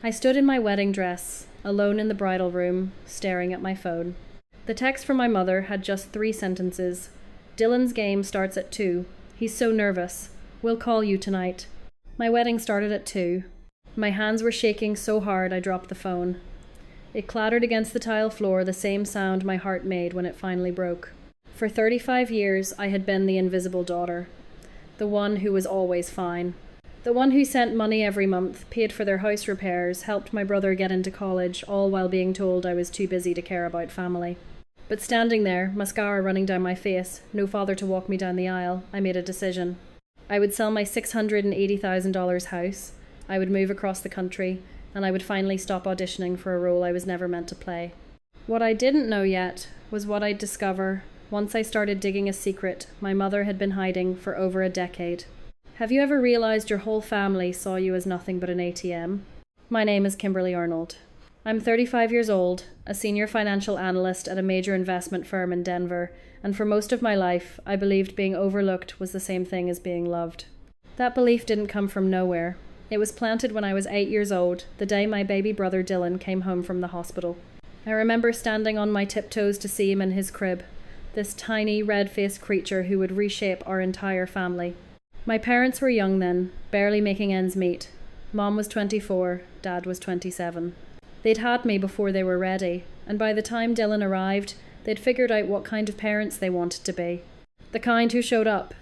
I stood in my wedding dress, alone in the bridal room, staring at my phone. The text from my mother had just 3 sentences. Dylan's game starts at 2. He's so nervous. We'll call you tonight. My wedding started at 2. My hands were shaking so hard I dropped the phone. It clattered against the tile floor, the same sound my heart made when it finally broke. For 35 years, I had been the invisible daughter. The one who was always fine. The one who sent money every month, paid for their house repairs, helped my brother get into college, all while being told I was too busy to care about family. But standing there, mascara running down my face, no father to walk me down the aisle, I made a decision. I would sell my $680,000 house, I would move across the country, and I would finally stop auditioning for a role I was never meant to play. What I didn't know yet was what I'd discover once I started digging a secret my mother had been hiding for over a decade. Have you ever realized your whole family saw you as nothing but an ATM? My name is Kimberly Arnold. I'm 35 years old, a senior financial analyst at a major investment firm in Denver, and for most of my life, I believed being overlooked was the same thing as being loved. That belief didn't come from nowhere. It was planted when I was 8 years old, the day my baby brother Dylan came home from the hospital. I remember standing on my tiptoes to see him in his crib, this tiny, red-faced creature who would reshape our entire family. My parents were young then, barely making ends meet. Mom was 24, Dad was 27. They'd had me before they were ready, and by the time Dylan arrived, they'd figured out what kind of parents they wanted to be. The kind who showed up.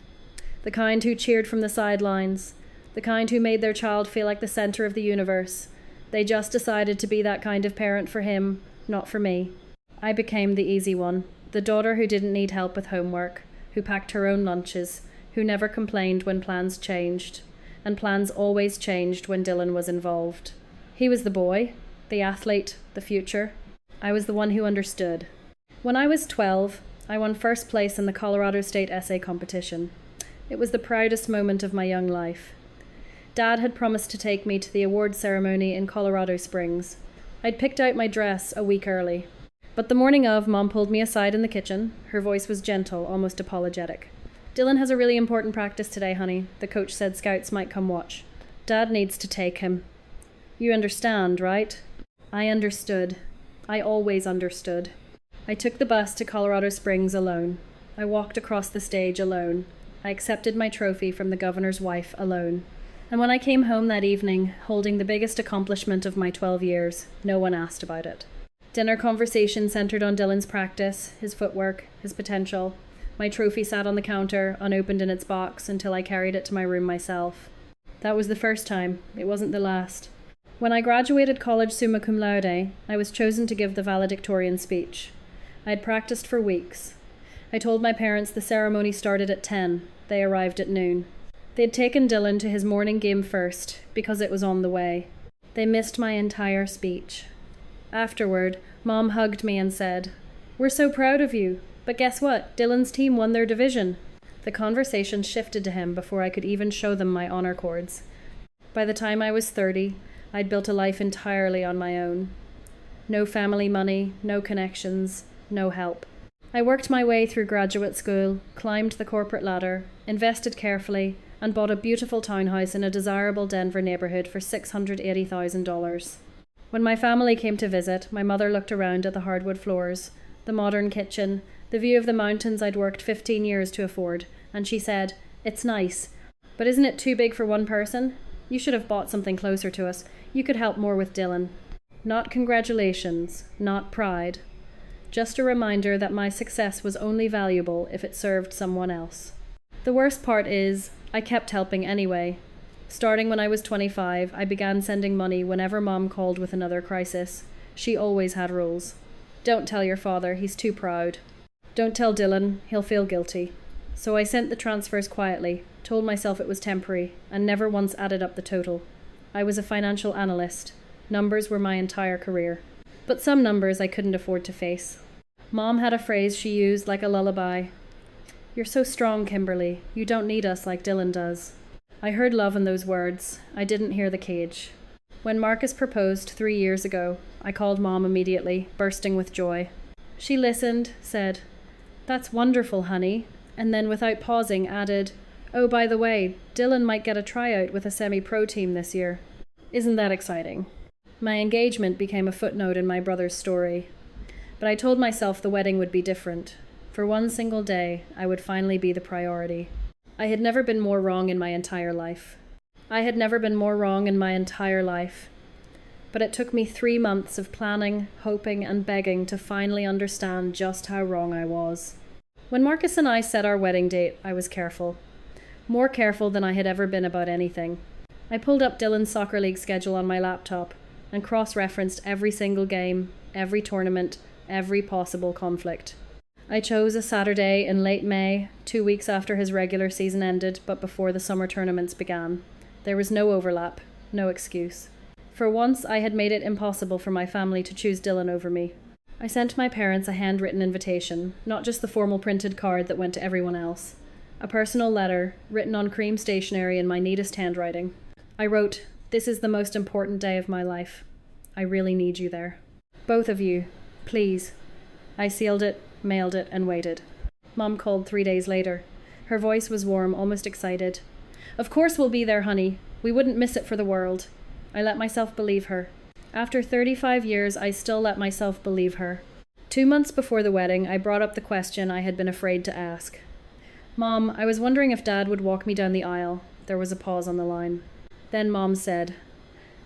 The kind who cheered from the sidelines. The kind who made their child feel like the center of the universe. They just decided to be that kind of parent for him, not for me. I became the easy one, the daughter who didn't need help with homework, who packed her own lunches, who never complained when plans changed, and plans always changed when Dylan was involved. He was the boy, the athlete, the future. I was the one who understood. When I was 12, I won first place in the Colorado State essay competition. It was the proudest moment of my young life. Dad had promised to take me to the awards ceremony in Colorado Springs. I'd picked out my dress a week early. But the morning of, Mom pulled me aside in the kitchen. Her voice was gentle, almost apologetic. Dylan has a really important practice today, honey. The coach said scouts might come watch. Dad needs to take him. You understand, right? I understood. I always understood. I took the bus to Colorado Springs alone. I walked across the stage alone. I accepted my trophy from the governor's wife alone. And when I came home that evening, holding the biggest accomplishment of my 12 years, no one asked about it. Dinner conversation centered on Dylan's practice, his footwork, his potential. My trophy sat on the counter, unopened in its box, until I carried it to my room myself. That was the first time. It wasn't the last. When I graduated college summa cum laude, I was chosen to give the valedictorian speech. I had practiced for weeks. I told my parents the ceremony started at 10. They arrived at noon. They'd taken Dylan to his morning game first, because it was on the way. They missed my entire speech. Afterward, Mom hugged me and said, "We're so proud of you. But guess what? Dylan's team won their division." The conversation shifted to him before I could even show them my honor cords. By the time I was 30, I'd built a life entirely on my own. No family money, no connections, no help. I worked my way through graduate school, climbed the corporate ladder, invested carefully, and bought a beautiful townhouse in a desirable Denver neighborhood for $680,000. When my family came to visit, my mother looked around at the hardwood floors, the modern kitchen, the view of the mountains I'd worked 15 years to afford, and she said, "It's nice, but isn't it too big for one person? You should have bought something closer to us. You could help more with Dylan." Not congratulations, not pride. Just a reminder that my success was only valuable if it served someone else. The worst part is, I kept helping anyway. Starting when I was 25, I began sending money whenever Mom called with another crisis. She always had rules. Don't tell your father, he's too proud. Don't tell Dylan, he'll feel guilty. So I sent the transfers quietly, told myself it was temporary, and never once added up the total. I was a financial analyst. Numbers were my entire career. But some numbers I couldn't afford to face. Mom had a phrase she used like a lullaby. "You're so strong, Kimberly. You don't need us like Dylan does." I heard love in those words. I didn't hear the cage. When Marcus proposed 3 years ago, I called Mom immediately, bursting with joy. She listened, said, "That's wonderful, honey," and then without pausing added, "Oh, by the way, Dylan might get a tryout with a semi-pro team this year." Isn't that exciting? My engagement became a footnote in my brother's story. But I told myself the wedding would be different. For one single day, I would finally be the priority. I had never been more wrong in my entire life. But it took me 3 months of planning, hoping, and begging to finally understand just how wrong I was. When Marcus and I set our wedding date, I was careful. More careful than I had ever been about anything. I pulled up Dylan's soccer league schedule on my laptop and cross-referenced every single game, every tournament, every possible conflict. I chose a Saturday in late May, 2 weeks after his regular season ended, but before the summer tournaments began. There was no overlap, no excuse. For once, I had made it impossible for my family to choose Dylan over me. I sent my parents a handwritten invitation, not just the formal printed card that went to everyone else. A personal letter, written on cream stationery in my neatest handwriting. I wrote, "This is the most important day of my life. I really need you there. Both of you, please." I sealed it, mailed it, and waited. Mom called 3 days later. Her voice was warm, almost excited. "Of course we'll be there, honey. We wouldn't miss it for the world." I let myself believe her. After 35 years, I still let myself believe her. 2 months before the wedding, I brought up the question I had been afraid to ask. "Mom, I was wondering if Dad would walk me down the aisle." There was a pause on the line. Then Mom said,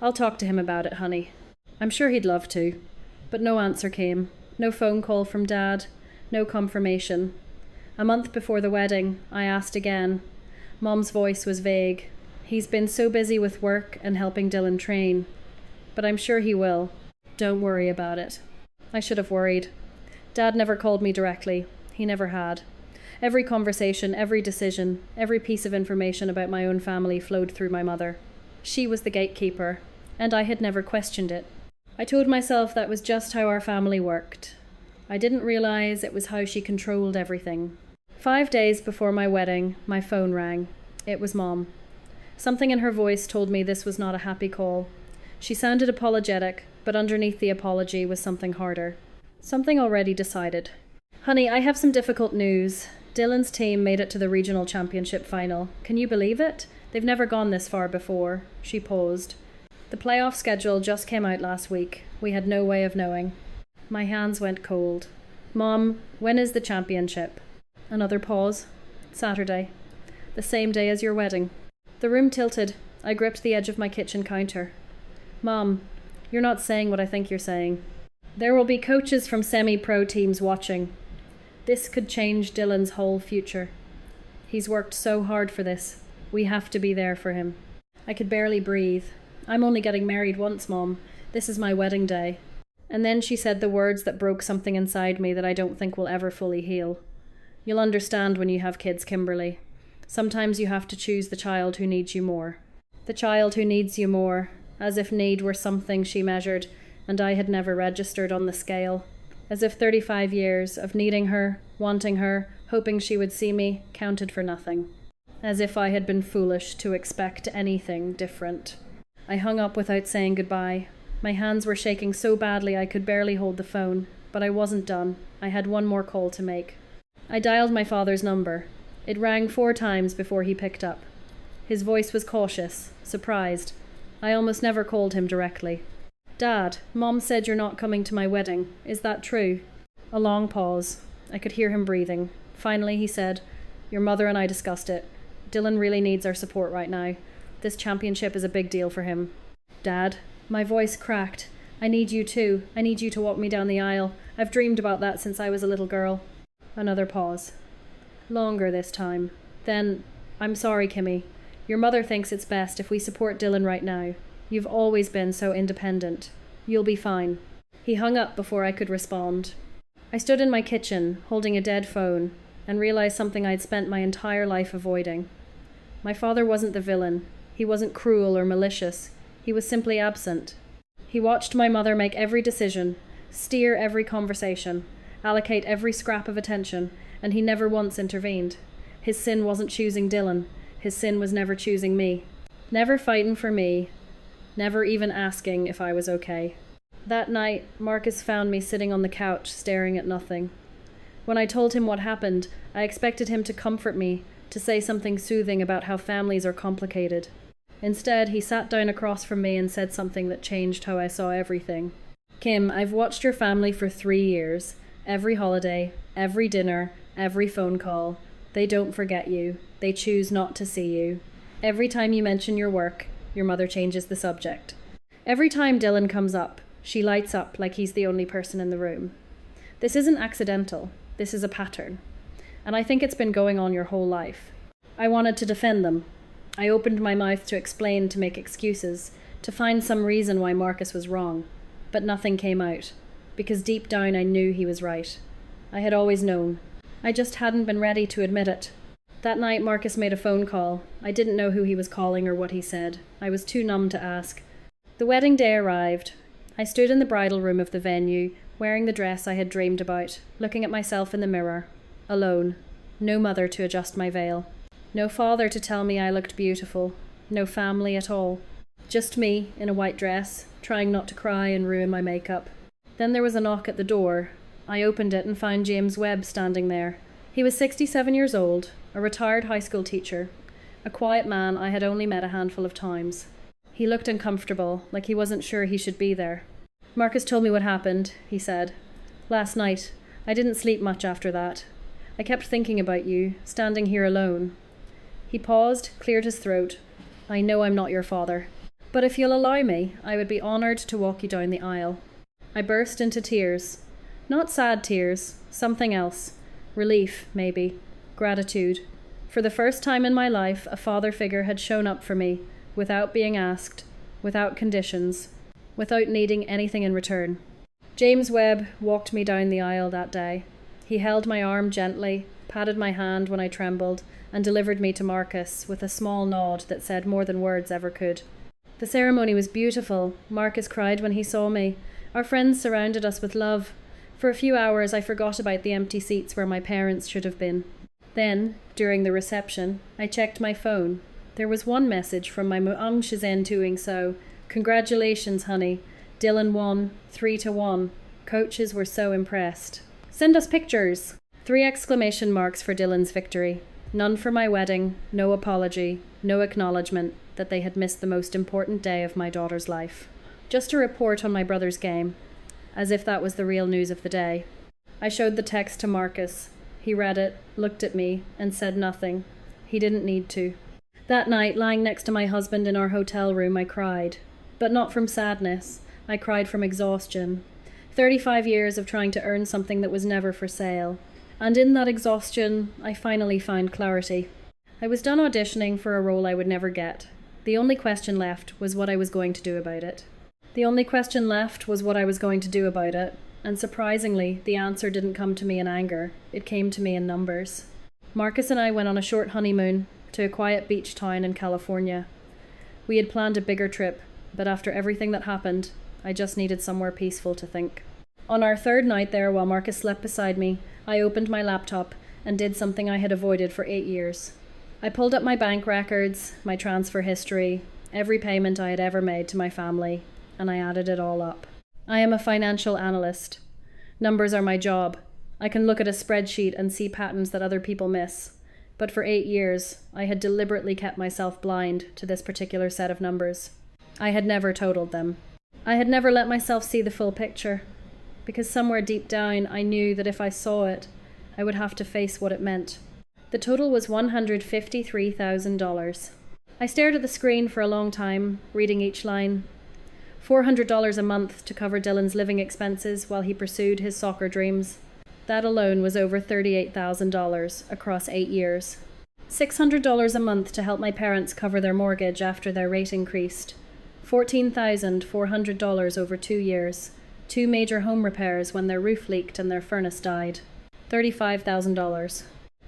"I'll talk to him about it, honey. I'm sure he'd love to." But no answer came. No phone call from Dad. No confirmation. A month before the wedding, I asked again. Mom's voice was vague. "He's been so busy with work and helping Dylan train. But I'm sure he will. Don't worry about it." I should have worried. Dad never called me directly. He never had. Every conversation, every decision, every piece of information about my own family flowed through my mother. She was the gatekeeper, and I had never questioned it. I told myself that was just how our family worked. I didn't realize it was how she controlled everything. 5 days before my wedding, my phone rang. It was Mom. Something in her voice told me this was not a happy call. She sounded apologetic, but underneath the apology was something harder. Something already decided. "Honey, I have some difficult news. Dylan's team made it to the regional championship final. Can you believe it? They've never gone this far before." She paused. "The playoff schedule just came out last week. We had no way of knowing." My hands went cold. "Mom, when is the championship?" Another pause. "Saturday. The same day as your wedding." The room tilted. I gripped the edge of my kitchen counter. "Mom, you're not saying what I think you're saying. There will be coaches from semi-pro teams watching. This could change Dylan's whole future. He's worked so hard for this. We have to be there for him." I could barely breathe. "I'm only getting married once, Mom. This is my wedding day." And then she said the words that broke something inside me that I don't think will ever fully heal. "You'll understand when you have kids, Kimberly. Sometimes you have to choose the child who needs you more." The child who needs you more, as if need were something she measured, and I had never registered on the scale. As if 35 years of needing her, wanting her, hoping she would see me, counted for nothing. As if I had been foolish to expect anything different. I hung up without saying goodbye. My hands were shaking so badly I could barely hold the phone, but I wasn't done. I had one more call to make. I dialed my father's number. It rang 4 times before he picked up. His voice was cautious, surprised. I almost never called him directly. "Dad, Mom said you're not coming to my wedding. Is that true?" A long pause. I could hear him breathing. Finally he said, "Your mother and I discussed it. Dylan really needs our support right now. This championship is a big deal for him." "Dad," my voice cracked. "I need you too. I need you to walk me down the aisle. I've dreamed about that since I was a little girl." Another pause. Longer this time. Then, "I'm sorry, Kimmy. Your mother thinks it's best if we support Dylan right now. You've always been so independent. You'll be fine." He hung up before I could respond. I stood in my kitchen, holding a dead phone, and realized something I'd spent my entire life avoiding. My father wasn't the villain. He wasn't cruel or malicious. He was simply absent. He watched my mother make every decision, steer every conversation, allocate every scrap of attention, and he never once intervened. His sin wasn't choosing Dylan. His sin was never choosing me. Never fighting for me. Never even asking if I was okay. That night, Marcus found me sitting on the couch, staring at nothing. When I told him what happened, I expected him to comfort me, to say something soothing about how families are complicated. Instead, he sat down across from me and said something that changed how I saw everything. Kim, I've watched your family for 3 years. Every holiday, every dinner, every phone call. They don't forget you. They choose not to see you. Every time you mention your work, your mother changes the subject. Every time Dylan comes up, she lights up like he's the only person in the room. This isn't accidental. This is a pattern. And I think it's been going on your whole life. I wanted to defend them. I opened my mouth to explain, to make excuses, to find some reason why Marcus was wrong. But nothing came out, because deep down I knew he was right. I had always known. I just hadn't been ready to admit it. That night Marcus made a phone call. I didn't know who he was calling or what he said. I was too numb to ask. The wedding day arrived. I stood in the bridal room of the venue, wearing the dress I had dreamed about, looking at myself in the mirror. Alone. No mother to adjust my veil. No father to tell me I looked beautiful. No family at all. Just me, in a white dress, trying not to cry and ruin my makeup. Then there was a knock at the door. I opened it and found James Webb standing there. He was 67 years old, a retired high school teacher, a quiet man I had only met a handful of times. He looked uncomfortable, like he wasn't sure he should be there. Marcus told me what happened, he said. Last night. I didn't sleep much after that. I kept thinking about you, standing here alone. He paused, cleared his throat. I know I'm not your father. But if you'll allow me, I would be honoured to walk you down the aisle. I burst into tears. Not sad tears, something else. Relief, maybe. Gratitude. For the first time in my life, a father figure had shown up for me, without being asked, without conditions, without needing anything in return. James Webb walked me down the aisle that day. He held my arm gently, patted my hand when I trembled, and delivered me to Marcus with a small nod that said more than words ever could. The ceremony was beautiful. Marcus cried when he saw me. Our friends surrounded us with love. For a few hours I forgot about the empty seats where my parents should have been. Then, during the reception, I checked my phone. There was one message from my Muang Shizen doing so. Congratulations, honey. Dylan won, 3-1. Coaches were so impressed. Send us pictures! 3 exclamation marks for Dylan's victory. None for my wedding, no apology, no acknowledgement that they had missed the most important day of my daughter's life. Just a report on my brother's game, as if that was the real news of the day. I showed the text to Marcus. He read it, looked at me, and said nothing. He didn't need to. That night, lying next to my husband in our hotel room, I cried. But not from sadness. I cried from exhaustion. 35 years of trying to earn something that was never for sale. And in that exhaustion, I finally found clarity. I was done auditioning for a role I would never get. The only question left was what I was going to do about it. And surprisingly, the answer didn't come to me in anger. It came to me in numbers. Marcus and I went on a short honeymoon to a quiet beach town in California. We had planned a bigger trip, but after everything that happened, I just needed somewhere peaceful to think. On our 3rd night there, while Marcus slept beside me, I opened my laptop and did something I had avoided for 8 years. I pulled up my bank records, my transfer history, every payment I had ever made to my family, and I added it all up. I am a financial analyst. Numbers are my job. I can look at a spreadsheet and see patterns that other people miss. But for 8 years, I had deliberately kept myself blind to this particular set of numbers. I had never totaled them. I had never let myself see the full picture, because somewhere deep down I knew that if I saw it, I would have to face what it meant. The total was $153,000. I stared at the screen for a long time, reading each line. $400 a month to cover Dylan's living expenses while he pursued his soccer dreams. That alone was over $38,000 across 8 years. $600 a month to help my parents cover their mortgage after their rate increased. $14,400 over 2 years. 2 major home repairs when their roof leaked and their furnace died. $35,000.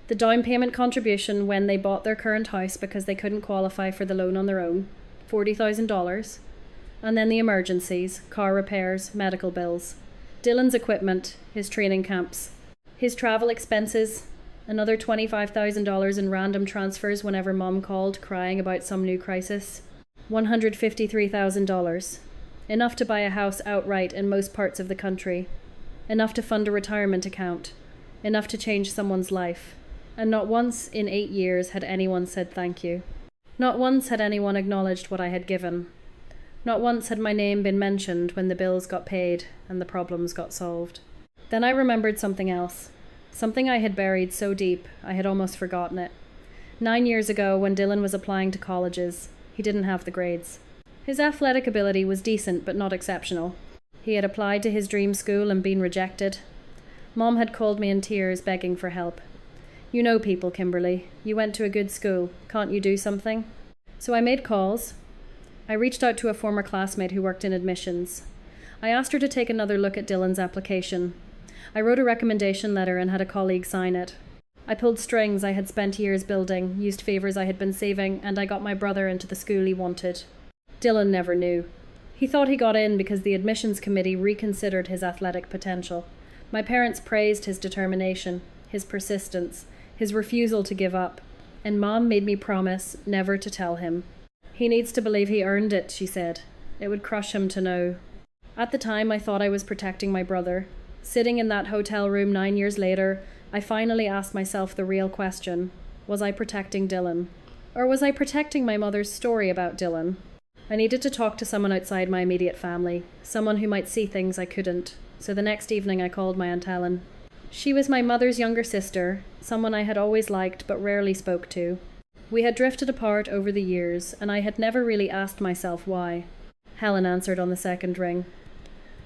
The down payment contribution when they bought their current house because they couldn't qualify for the loan on their own. $40,000. And then the emergencies, car repairs, medical bills. Dylan's equipment, his training camps. His travel expenses, another $25,000 in random transfers whenever Mum called crying about some new crisis. $153,000. Enough to buy a house outright in most parts of the country. Enough to fund a retirement account. Enough to change someone's life. And not once in 8 years had anyone said thank you. Not once had anyone acknowledged what I had given. Not once had my name been mentioned when the bills got paid and the problems got solved. Then I remembered something else. Something I had buried so deep I had almost forgotten it. 9 years ago, when Dylan was applying to colleges, he didn't have the grades. His athletic ability was decent but not exceptional. He had applied to his dream school and been rejected. Mom had called me in tears begging for help. You know people, Kimberly. You went to a good school. Can't you do something? So I made calls. I reached out to a former classmate who worked in admissions. I asked her to take another look at Dylan's application. I wrote a recommendation letter and had a colleague sign it. I pulled strings I had spent years building, used favours I had been saving, and I got my brother into the school he wanted. Dylan never knew. He thought he got in because the admissions committee reconsidered his athletic potential. My parents praised his determination, his persistence, his refusal to give up, and Mom made me promise never to tell him. He needs to believe he earned it, she said. It would crush him to know. At the time, I thought I was protecting my brother. Sitting in that hotel room 9 years later, I finally asked myself the real question. Was I protecting Dylan? Or was I protecting my mother's story about Dylan? I needed to talk to someone outside my immediate family, someone who might see things I couldn't. So the next evening I called my Aunt Helen. She was my mother's younger sister, someone I had always liked but rarely spoke to. We had drifted apart over the years, and I had never really asked myself why. Helen answered on the second ring.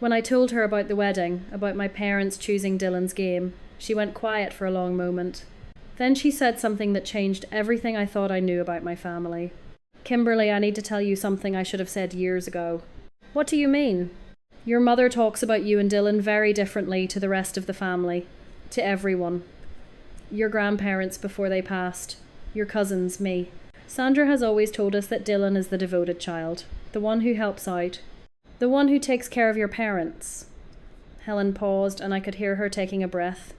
When I told her about the wedding, about my parents choosing Dylan's game, she went quiet for a long moment. Then she said something that changed everything I thought I knew about my family. Kimberly, I need to tell you something I should have said years ago. What do you mean? Your mother talks about you and Dylan very differently to the rest of the family, to everyone. Your grandparents before they passed, your cousins, me. Sandra has always told us that Dylan is the devoted child, the one who helps out, the one who takes care of your parents. Helen paused and I could hear her taking a breath.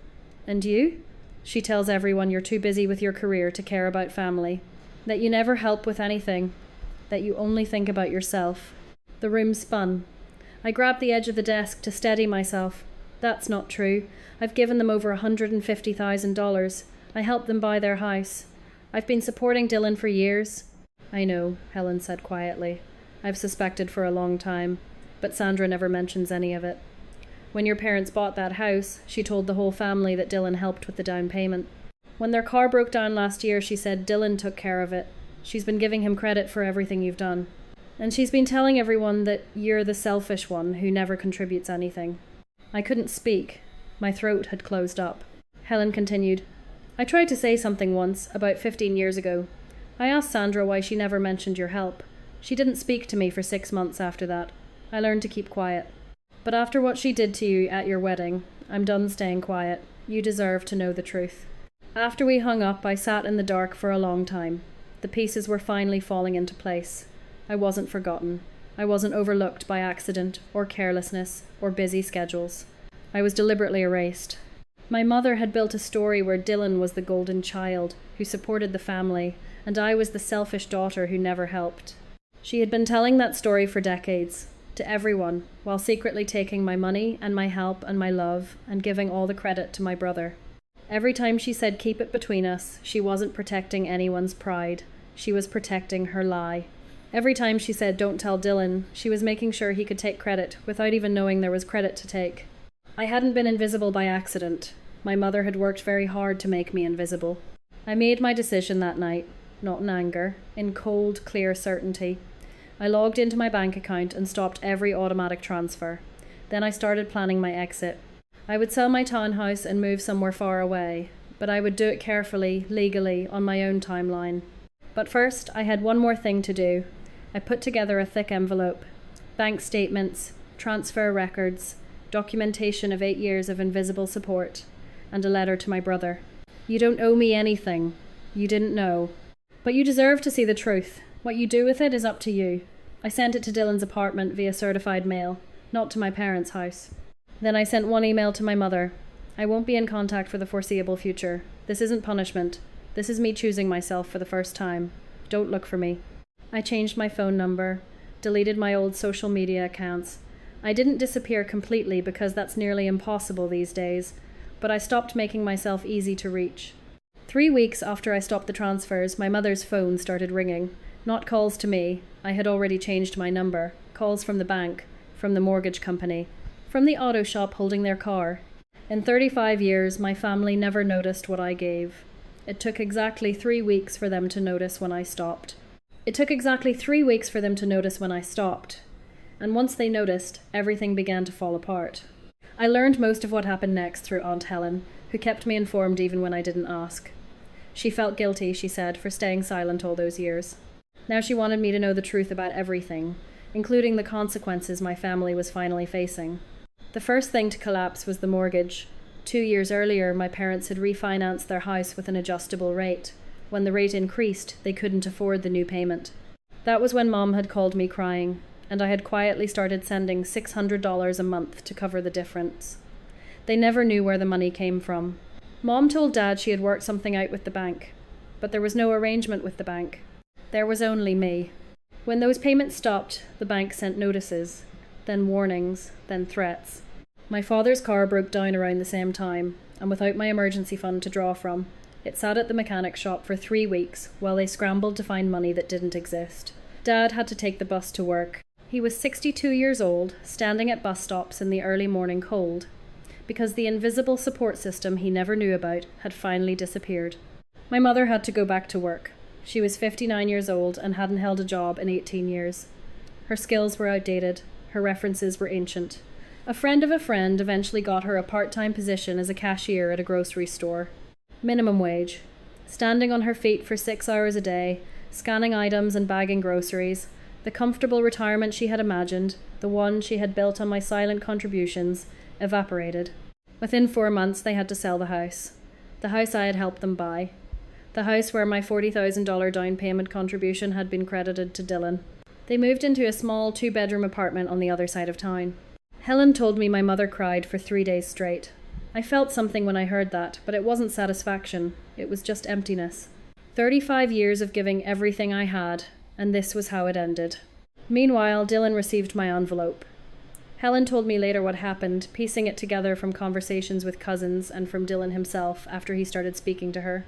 And you? She tells everyone you're too busy with your career to care about family, that you never help with anything, that you only think about yourself. The room spun. I grabbed the edge of the desk to steady myself. That's not true. I've given them over $150,000. I helped them buy their house. I've been supporting Dylan for years. I know, Helen said quietly. I've suspected for a long time, but Sandra never mentions any of it. When your parents bought that house, she told the whole family that Dylan helped with the down payment. When their car broke down last year, she said Dylan took care of it. She's been giving him credit for everything you've done. And she's been telling everyone that you're the selfish one who never contributes anything. I couldn't speak. My throat had closed up. Helen continued, I tried to say something once, about 15 years ago. I asked Sandra why she never mentioned your help. She didn't speak to me for 6 months after that. I learned to keep quiet. But after what she did to you at your wedding, I'm done staying quiet. You deserve to know the truth. After we hung up, I sat in the dark for a long time. The pieces were finally falling into place. I wasn't forgotten. I wasn't overlooked by accident or carelessness or busy schedules. I was deliberately erased. My mother had built a story where Dylan was the golden child who supported the family, and I was the selfish daughter who never helped. She had been telling that story for decades, to everyone, while secretly taking my money and my help and my love and giving all the credit to my brother. Every time she said keep it between us, she wasn't protecting anyone's pride. She was protecting her lie. Every time she said don't tell Dylan, she was making sure he could take credit without even knowing there was credit to take. I hadn't been invisible by accident. My mother had worked very hard to make me invisible. I made my decision that night, not in anger, in cold, clear certainty. I logged into my bank account and stopped every automatic transfer. Then I started planning my exit. I would sell my townhouse and move somewhere far away, but I would do it carefully, legally, on my own timeline. But first, I had one more thing to do. I put together a thick envelope. Bank statements, transfer records, documentation of 8 years of invisible support, and a letter to my brother. You don't owe me anything. You didn't know. But you deserve to see the truth. What you do with it is up to you. I sent it to Dylan's apartment via certified mail, not to my parents' house. Then I sent one email to my mother. I won't be in contact for the foreseeable future. This isn't punishment. This is me choosing myself for the first time. Don't look for me. I changed my phone number, deleted my old social media accounts. I didn't disappear completely because that's nearly impossible these days, but I stopped making myself easy to reach. 3 weeks after I stopped the transfers, my mother's phone started ringing. Not calls to me, I had already changed my number. Calls from the bank, from the mortgage company, from the auto shop holding their car. In 35 years, my family never noticed what I gave. It took exactly 3 weeks for them to notice when I stopped. And once they noticed, everything began to fall apart. I learned most of what happened next through Aunt Helen, who kept me informed even when I didn't ask. She felt guilty, she said, for staying silent all those years. Now she wanted me to know the truth about everything, including the consequences my family was finally facing. The first thing to collapse was the mortgage. 2 years earlier, my parents had refinanced their house with an adjustable rate. When the rate increased, they couldn't afford the new payment. That was when Mom had called me crying, and I had quietly started sending $600 a month to cover the difference. They never knew where the money came from. Mom told Dad she had worked something out with the bank, but there was no arrangement with the bank. There was only me. When those payments stopped, the bank sent notices, then warnings, then threats. My father's car broke down around the same time, and without my emergency fund to draw from, it sat at the mechanic shop for 3 weeks while they scrambled to find money that didn't exist. Dad had to take the bus to work. He was 62 years old, standing at bus stops in the early morning cold, because the invisible support system he never knew about had finally disappeared. My mother had to go back to work. She was 59 years old and hadn't held a job in 18 years. Her skills were outdated. Her references were ancient. A friend of a friend eventually got her a part-time position as a cashier at a grocery store. Minimum wage. Standing on her feet for 6 hours a day, scanning items and bagging groceries, the comfortable retirement she had imagined, the one she had built on my silent contributions, evaporated. Within 4 months, they had to sell the house. The house I had helped them buy. The house where my $40,000 down payment contribution had been credited to Dylan. They moved into a small 2-bedroom apartment on the other side of town. Helen told me my mother cried for 3 days straight. I felt something when I heard that, but it wasn't satisfaction. It was just emptiness. 35 years of giving everything I had, and this was how it ended. Meanwhile, Dylan received my envelope. Helen told me later what happened, piecing it together from conversations with cousins and from Dylan himself after he started speaking to her.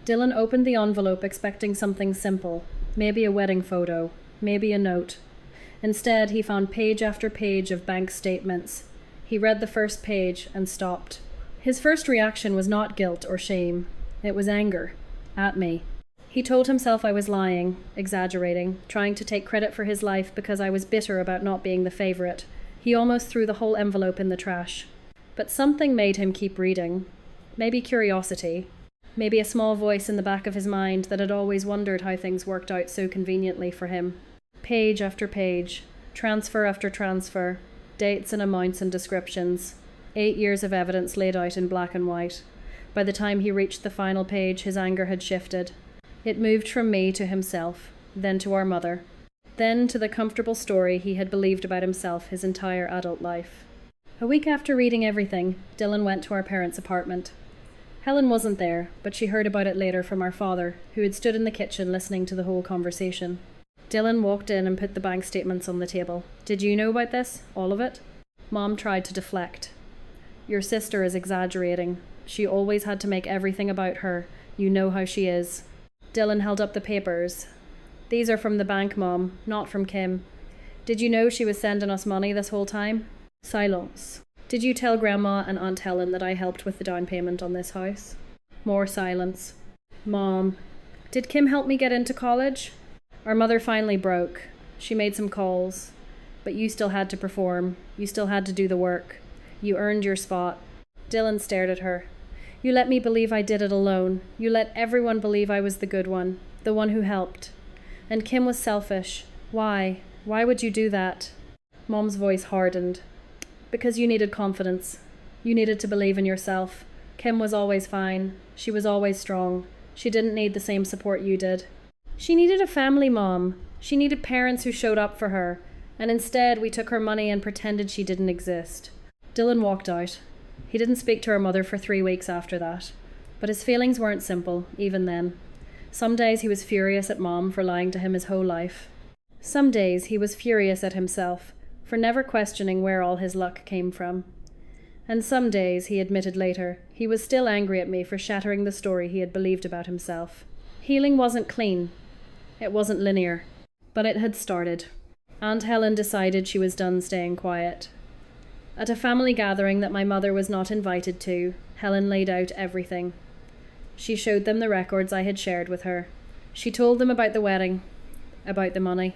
Dylan opened the envelope expecting something simple, maybe a wedding photo, maybe a note. Instead, he found page after page of bank statements. He read the first page and stopped. His first reaction was not guilt or shame. It was anger. At me. He told himself I was lying, exaggerating, trying to take credit for his life because I was bitter about not being the favourite. He almost threw the whole envelope in the trash. But something made him keep reading. Maybe curiosity. Maybe a small voice in the back of his mind that had always wondered how things worked out so conveniently for him. Page after page, transfer after transfer, dates and amounts and descriptions. 8 years of evidence laid out in black and white. By the time he reached the final page, his anger had shifted. It moved from me to himself, then to our mother, then to the comfortable story he had believed about himself his entire adult life. A week after reading everything, Dylan went to our parents' apartment. Helen wasn't there, but she heard about it later from our father, who had stood in the kitchen listening to the whole conversation. Dylan walked in and put the bank statements on the table. "Did you know about this? All of it?" Mom tried to deflect. "Your sister is exaggerating. She always had to make everything about her. You know how she is." Dylan held up the papers. "These are from the bank, Mom, not from Kim. Did you know she was sending us money this whole time?" Silence. "Did you tell Grandma and Aunt Helen that I helped with the down payment on this house?" More silence. "Mom, did Kim help me get into college?" Our mother finally broke. She made some calls. "But you still had to perform. You still had to do the work. You earned your spot." Dylan stared at her. "You let me believe I did it alone. You let everyone believe I was the good one, the one who helped. And Kim was selfish. Why? Why would you do that?" Mom's voice hardened. "Because you needed confidence. You needed to believe in yourself. Kim was always fine. She was always strong. She didn't need the same support you did. She needed a family, Mom. She needed parents who showed up for her. And instead, we took her money and pretended she didn't exist." Dylan walked out. He didn't speak to our mother for 3 weeks after that. But his feelings weren't simple, even then. Some days he was furious at Mom for lying to him his whole life. Some days he was furious at himself for never questioning where all his luck came from. And some days, he admitted later, he was still angry at me for shattering the story he had believed about himself. Healing wasn't clean. It wasn't linear, but it had started. Aunt Helen decided she was done staying quiet. At a family gathering that my mother was not invited to, Helen laid out everything. She showed them the records I had shared with her. She told them about the wedding, about the money,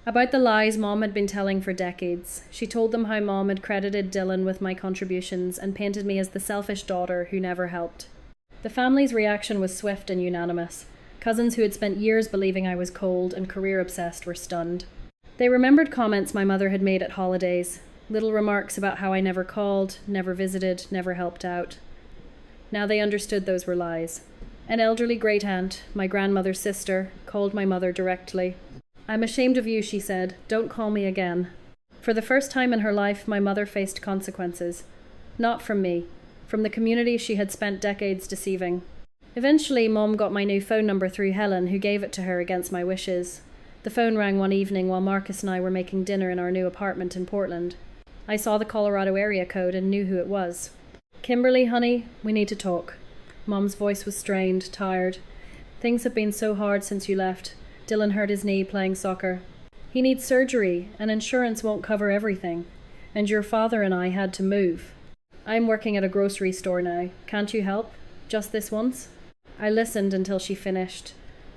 about the lies Mom had been telling for decades. She told them how Mom had credited Dylan with my contributions and painted me as the selfish daughter who never helped. The family's reaction was swift and unanimous. Cousins who had spent years believing I was cold and career-obsessed were stunned. They remembered comments my mother had made at holidays, little remarks about how I never called, never visited, never helped out. Now they understood those were lies. An elderly great-aunt, my grandmother's sister, called my mother directly. "I'm ashamed of you," she said. "Don't call me again." For the first time in her life, my mother faced consequences. Not from me, from the community she had spent decades deceiving. Eventually, Mom got my new phone number through Helen, who gave it to her against my wishes. The phone rang one evening while Marcus and I were making dinner in our new apartment in Portland. I saw the Colorado area code and knew who it was. "Kimberly, honey, we need to talk." Mom's voice was strained, tired. "Things have been so hard since you left. Dylan hurt his knee playing soccer. He needs surgery, and insurance won't cover everything. And your father and I had to move. I'm working at a grocery store now. Can't you help? Just this once?" I listened until she finished.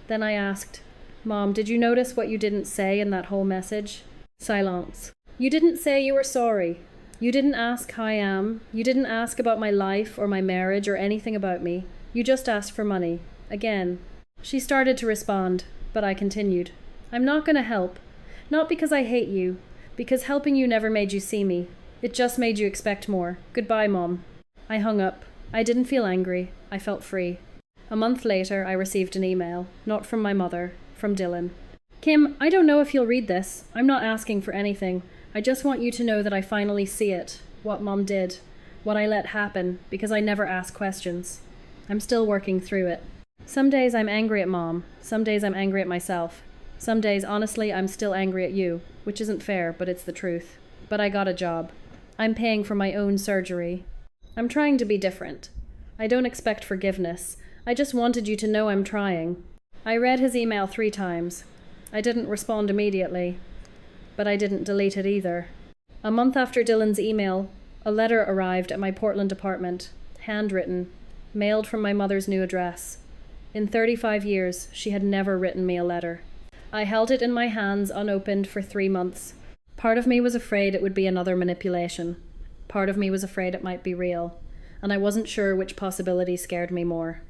Then I asked, "Mom, did you notice what you didn't say in that whole message?" Silence. "You didn't say you were sorry. You didn't ask how I am. You didn't ask about my life or my marriage or anything about me. You just asked for money. Again." She started to respond, but I continued. "I'm not going to help. Not because I hate you. Because helping you never made you see me. It just made you expect more. Goodbye, Mom." I hung up. I didn't feel angry. I felt free. A month later, I received an email. Not from my mother. From Dylan. "Kim, I don't know if you'll read this. I'm not asking for anything. I just want you to know that I finally see it. What Mom did. What I let happen, because I never asked questions. I'm still working through it. Some days I'm angry at Mom. Some days I'm angry at myself. Some days, honestly, I'm still angry at you, which isn't fair, but it's the truth. But I got a job. I'm paying for my own surgery. I'm trying to be different. I don't expect forgiveness. I just wanted you to know I'm trying." I read his email 3 times. I didn't respond immediately, but I didn't delete it either. A month after Dylan's email, a letter arrived at my Portland apartment, handwritten, mailed from my mother's new address. In 35 years, she had never written me a letter. I held it in my hands unopened for 3 months. Part of me was afraid it would be another manipulation. Part of me was afraid it might be real, and I wasn't sure which possibility scared me more.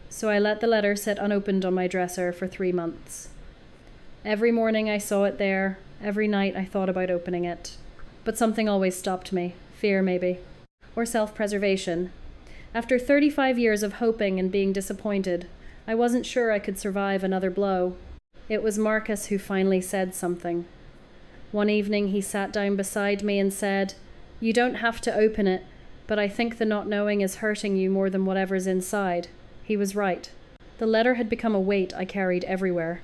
So I let the letter sit unopened on my dresser for 3 months. Every morning I saw it there. Every night I thought about opening it. But something always stopped me. Fear, maybe. Or self-preservation. After 35 years of hoping and being disappointed, I wasn't sure I could survive another blow. It was Marcus who finally said something. One evening he sat down beside me and said, "You don't have to open it, but I think the not knowing is hurting you more than whatever's inside." He was right. The letter had become a weight I carried everywhere.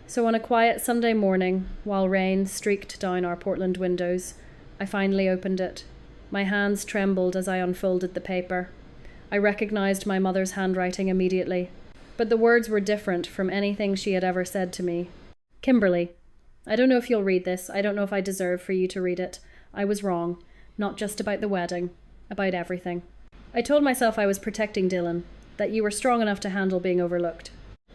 So on a quiet Sunday morning, while rain streaked down our Portland windows, I finally opened it. My hands trembled as I unfolded the paper. I recognized my mother's handwriting immediately, but the words were different from anything she had ever said to me. "Kimberly, I don't know if you'll read this. I don't know if I deserve for you to read it. I was wrong. Not just about the wedding. About everything. I told myself I was protecting Dylan, that you were strong enough to handle being overlooked.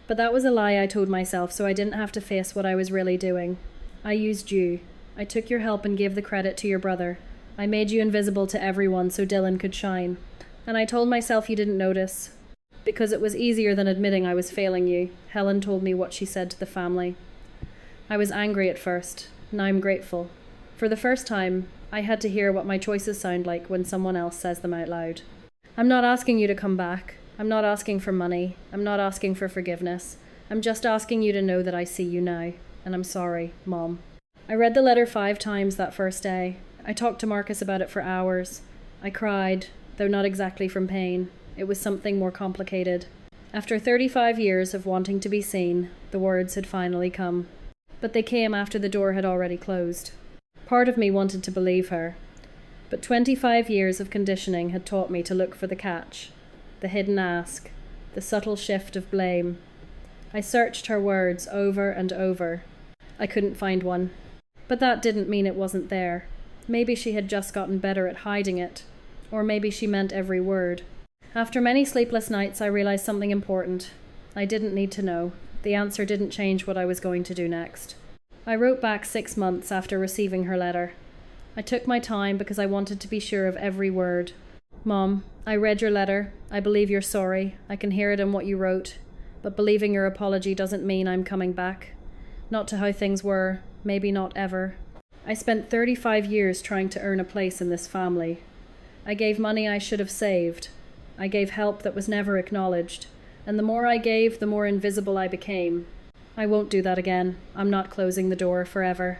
But that was a lie I told myself, so I didn't have to face what I was really doing. I used you. I took your help and gave the credit to your brother. I made you invisible to everyone so Dylan could shine. And I told myself you didn't notice. Because it was easier than admitting I was failing you. Helen told me what she said to the family. I was angry at first. Now I'm grateful. For the first time, I had to hear what my choices sound like when someone else says them out loud. I'm not asking you to come back. I'm not asking for money. I'm not asking for forgiveness. I'm just asking you to know that I see you now. And I'm sorry, Mom. I read the letter 5 times that first day. I talked to Marcus about it for hours. I cried, though not exactly from pain. It was something more complicated. After 35 years of wanting to be seen, the words had finally come. But they came after the door had already closed. Part of me wanted to believe her. But 25 years of conditioning had taught me to look for the catch, the hidden ask, the subtle shift of blame. I searched her words over and over. I couldn't find one. But that didn't mean it wasn't there. Maybe she had just gotten better at hiding it. Or maybe she meant every word. After many sleepless nights, I realized something important. I didn't need to know. The answer didn't change what I was going to do next. I wrote back 6 months after receiving her letter. I took my time because I wanted to be sure of every word. Mom, I read your letter. I believe you're sorry. I can hear it in what you wrote. But believing your apology doesn't mean I'm coming back. Not to how things were. Maybe not ever. I spent 35 years trying to earn a place in this family. I gave money I should have saved. I gave help that was never acknowledged. And the more I gave, the more invisible I became. I won't do that again. I'm not closing the door forever.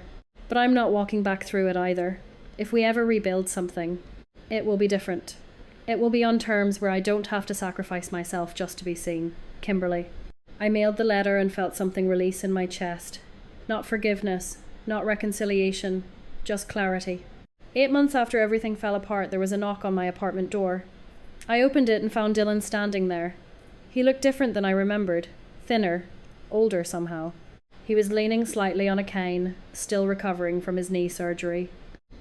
But I'm not walking back through it either. If we ever rebuild something, it will be different. It will be on terms where I don't have to sacrifice myself just to be seen. Kimberly. I mailed the letter and felt something release in my chest. Not forgiveness, not reconciliation, just clarity. 8 months after everything fell apart, there was a knock on my apartment door. I opened it and found Dylan standing there. He looked different than I remembered. Thinner. Older somehow. He was leaning slightly on a cane, still recovering from his knee surgery.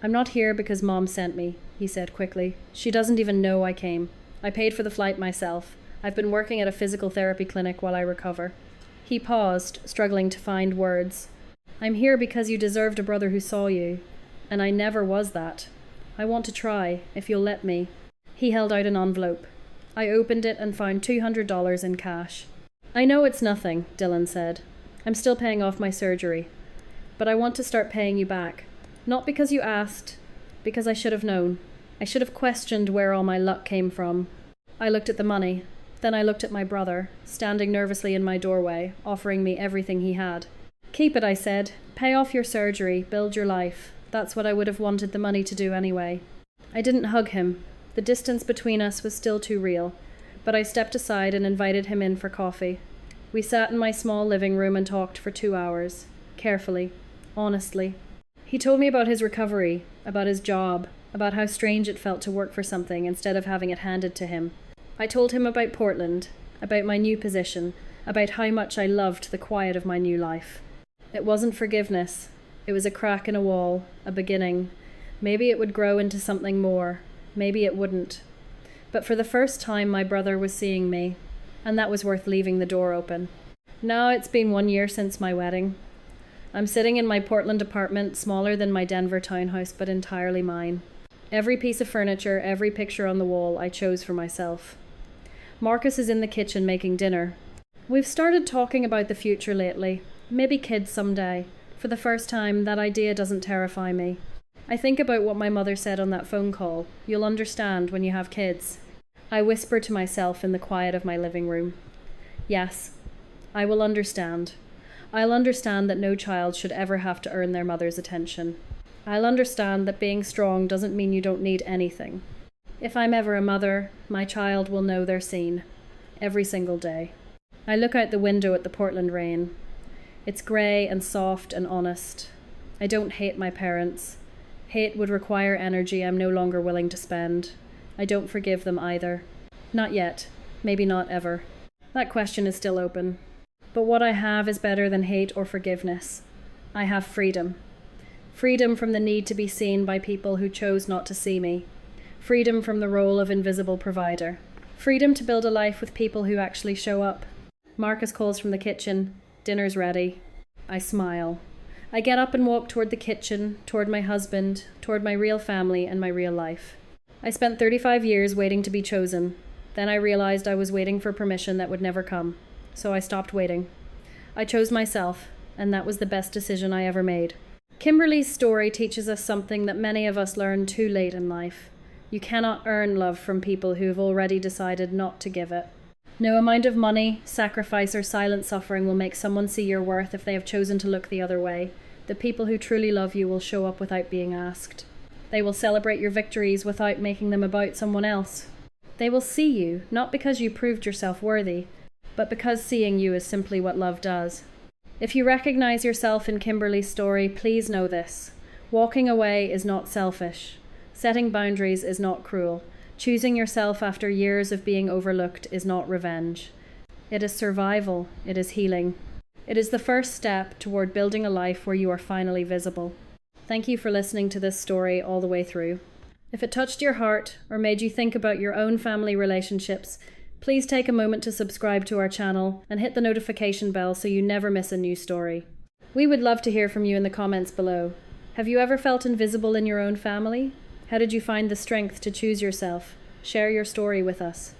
I'm not here because Mom sent me, he said quickly. She doesn't even know I came. I paid for the flight myself. I've been working at a physical therapy clinic while I recover. He paused, struggling to find words. I'm here because you deserved a brother who saw you. And I never was that. I want to try, if you'll let me. He held out an envelope. I opened it and found $200 in cash. I know it's nothing, Dylan said. I'm still paying off my surgery. But I want to start paying you back. Not because you asked, because I should have known. I should have questioned where all my luck came from. I looked at the money. Then I looked at my brother, standing nervously in my doorway, offering me everything he had. Keep it, I said. Pay off your surgery, build your life. That's what I would have wanted the money to do anyway. I didn't hug him. The distance between us was still too real. But I stepped aside and invited him in for coffee. We sat in my small living room and talked for 2 hours. Carefully. Honestly. He told me about his recovery, about his job, about how strange it felt to work for something instead of having it handed to him. I told him about Portland, about my new position, about how much I loved the quiet of my new life. It wasn't forgiveness. It was a crack in a wall, a beginning. Maybe it would grow into something more. Maybe it wouldn't. But for the first time, my brother was seeing me, and that was worth leaving the door open. Now it's been 1 year since my wedding. I'm sitting in my Portland apartment, smaller than my Denver townhouse, but entirely mine. Every piece of furniture, every picture on the wall, I chose for myself. Marcus is in the kitchen making dinner. We've started talking about the future lately. Maybe kids someday. For the first time, that idea doesn't terrify me. I think about what my mother said on that phone call. You'll understand when you have kids. I whisper to myself in the quiet of my living room. Yes, I will understand. I'll understand that no child should ever have to earn their mother's attention. I'll understand that being strong doesn't mean you don't need anything. If I'm ever a mother, my child will know they're seen. Every single day. I look out the window at the Portland rain. It's grey and soft and honest. I don't hate my parents. Hate would require energy I'm no longer willing to spend. I don't forgive them either. Not yet. Maybe not ever. That question is still open. But what I have is better than hate or forgiveness. I have freedom. Freedom from the need to be seen by people who chose not to see me. Freedom from the role of invisible provider. Freedom to build a life with people who actually show up. Marcus calls from the kitchen. Dinner's ready. I smile. I get up and walk toward the kitchen, toward my husband, toward my real family and my real life. I spent 35 years waiting to be chosen. Then I realized I was waiting for permission that would never come. So I stopped waiting. I chose myself, and that was the best decision I ever made. Kimberly's story teaches us something that many of us learn too late in life. You cannot earn love from people who have already decided not to give it. No amount of money, sacrifice, or silent suffering will make someone see your worth if they have chosen to look the other way. The people who truly love you will show up without being asked. They will celebrate your victories without making them about someone else. They will see you, not because you proved yourself worthy, but because seeing you is simply what love does. If you recognize yourself in Kimberly's story, please know this. Walking away is not selfish. Setting boundaries is not cruel. Choosing yourself after years of being overlooked is not revenge. It is survival. It is healing. It is the first step toward building a life where you are finally visible. Thank you for listening to this story all the way through. If it touched your heart or made you think about your own family relationships, please take a moment to subscribe to our channel and hit the notification bell so you never miss a new story. We would love to hear from you in the comments below. Have you ever felt invisible in your own family? How did you find the strength to choose yourself? Share your story with us.